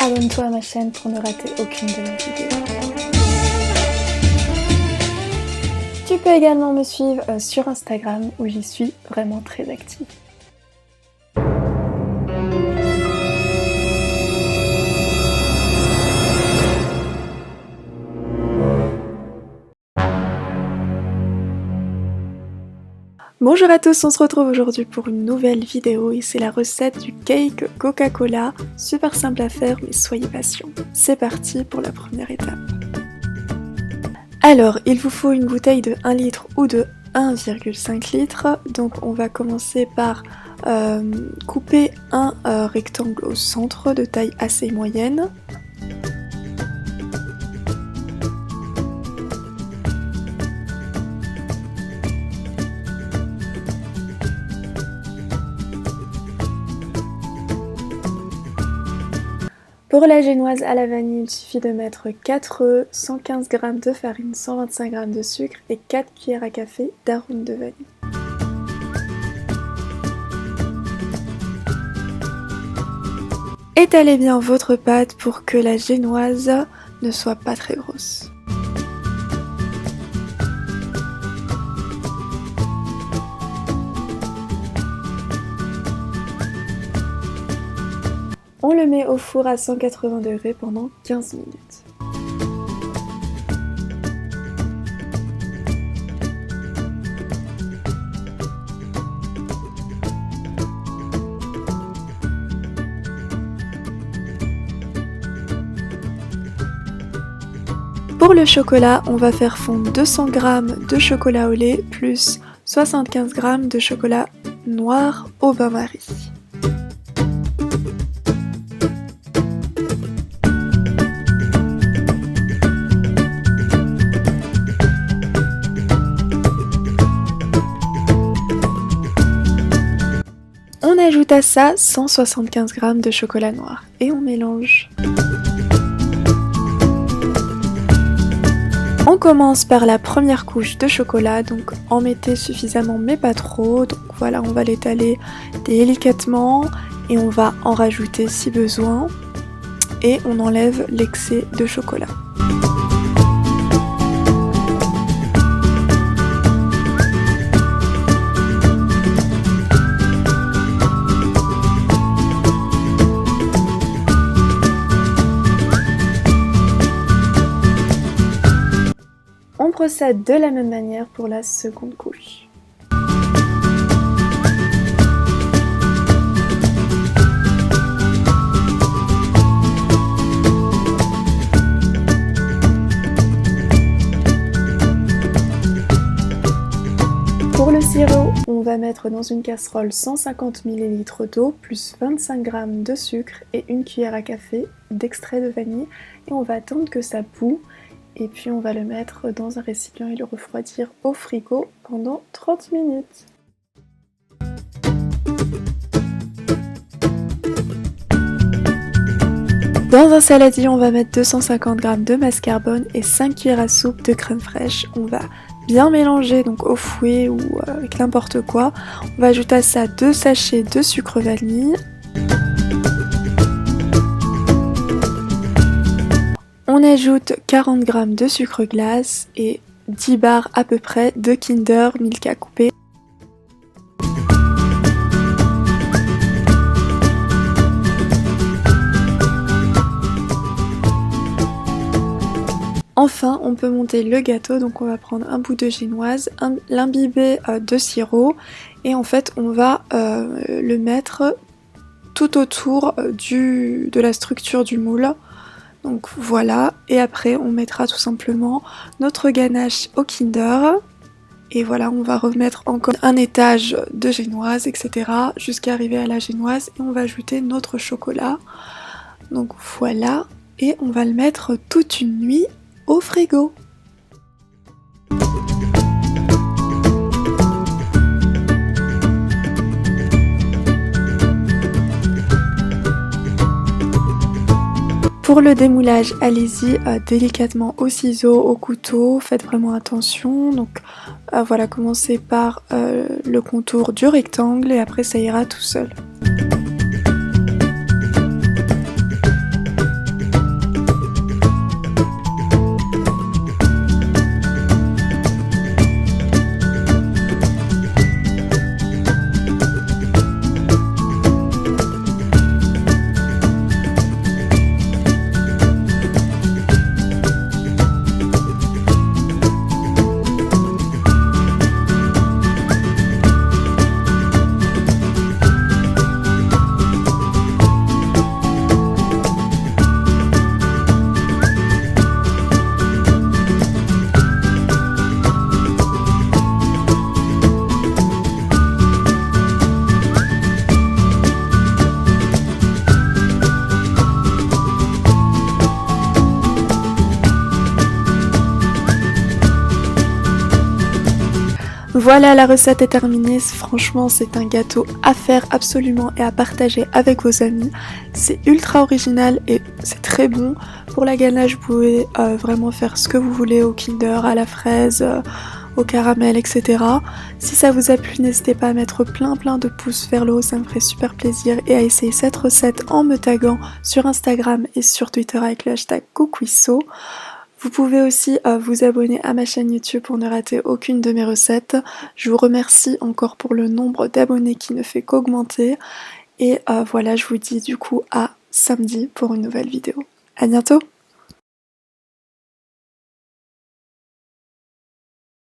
abonne-toi à ma chaîne pour ne rater aucune de mes vidéos. Tu peux également me suivre sur Instagram où j'y suis vraiment très active. Bonjour à tous, on se retrouve aujourd'hui pour une nouvelle vidéo et c'est la recette du cake Coca-Cola, super simple à faire mais soyez patients. C'est parti pour la première étape. Alors, il vous faut une bouteille de 1 litre ou de 1,5 litre, donc on va commencer par couper un rectangle au centre de taille assez moyenne. Pour la génoise à la vanille, il suffit de mettre 4 œufs, 115 g de farine, 125 g de sucre et 4 cuillères à café d'arôme de vanille. Étalez bien votre pâte pour que la génoise ne soit pas très grosse. On le met au four à 180 degrés pendant 15 minutes. Pour le chocolat, on va faire fondre 200 g de chocolat au lait plus 75 g de chocolat noir au bain-marie. On ajoute à ça 175 g de chocolat noir et on mélange. On commence par la première couche de chocolat, donc en mettez suffisamment mais pas trop, donc voilà, on va l'étaler délicatement et on va en rajouter si besoin et on enlève l'excès de chocolat. On procède de la même manière pour la seconde couche. Pour le sirop, on va mettre dans une casserole 150 ml d'eau plus 25 g de sucre et une cuillère à café d'extrait de vanille et on va attendre que ça bout. Et puis on va le mettre dans un récipient et le refroidir au frigo pendant 30 minutes. Dans un saladier, on va mettre 250 g de mascarpone et 5 cuillères à soupe de crème fraîche. On va bien mélanger, donc au fouet ou avec n'importe quoi. On va ajouter à ça 2 sachets de sucre vanille. On ajoute 40 g de sucre glace et 10 barres à peu près de Kinder Milka coupé. Enfin, on peut monter le gâteau, donc on va prendre un bout de génoise, l'imbiber de sirop et en fait on va le mettre tout autour de la structure du moule. Donc voilà, et après on mettra tout simplement notre ganache au Kinder. Et voilà, on va remettre encore un étage de génoise, etc. jusqu'à arriver à la génoise et on va ajouter notre chocolat. Donc voilà, et on va le mettre toute une nuit au frigo. Pour le démoulage, allez-y délicatement au ciseau, au couteau, faites vraiment attention. Donc voilà, commencez par le contour du rectangle et après ça ira tout seul. Voilà, la recette est terminée. Franchement, c'est un gâteau à faire absolument et à partager avec vos amis. C'est ultra original et c'est très bon. Pour la ganache, vous pouvez vraiment faire ce que vous voulez au Kinder, à la fraise, au caramel, etc. Si ça vous a plu, n'hésitez pas à mettre plein de pouces vers le haut, ça me ferait super plaisir, et à essayer cette recette en me taguant sur Instagram et sur Twitter avec le hashtag Coucouisso. Vous pouvez aussi vous abonner à ma chaîne YouTube pour ne rater aucune de mes recettes. Je vous remercie encore pour le nombre d'abonnés qui ne fait qu'augmenter. Et voilà, je vous dis du coup à samedi pour une nouvelle vidéo. À bientôt!